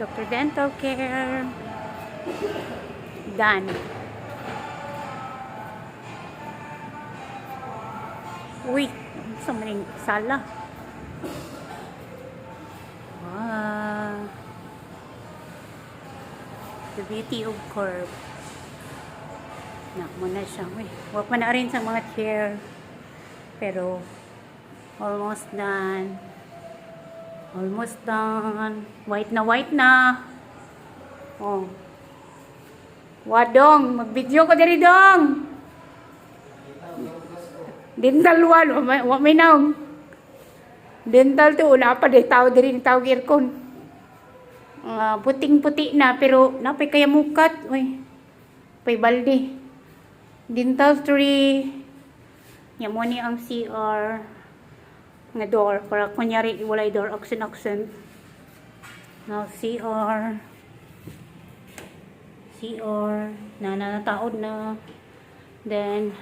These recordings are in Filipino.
Dr. Dental Care. Done. Uy, sa maling sala. Wow. The beauty of curve. Nak mo na siya. Uy, huwag pa na rin sa mga chair. Pero, almost done. Almost done. White na. Oh. Wadong, mag-video ko diri dong. Dental wall, wa may naong. Dental to, wala pa day tao diri ni tawag aircon. Puting-puti na, pero napay kaya mukat. Uy, pay balde. Dental tree. Yan mo ni ang CR. Nga door, para kunyari walay door, accent. Now, CR, nanataod na. Then,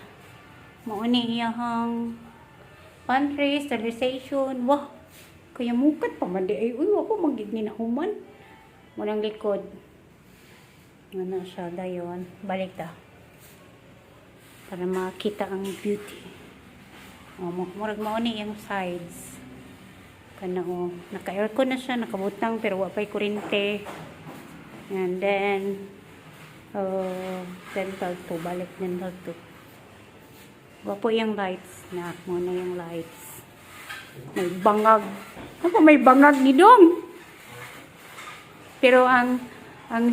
mauni iyahang pantry, sterilization. Wah, kaya mukat pa man di ay. Uy, ako magiging ninahuman. Munang likod. Ano siya, dayon. Balik ta. Para makita ang beauty. Murag mauni yung sides. Kana naka-aircon na siya, nakabutang pero wa pay kuryente. And then dental to, balik dental to. Wapo yung lights na, muna yung lights. May bangag. Ako may bangag ni Dong. Pero ang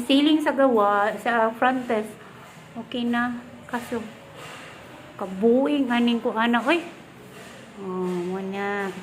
ceiling sa gawa, sa front desk, okay na. Kaso kabuing aning ko anak, oy. Oh, mo na.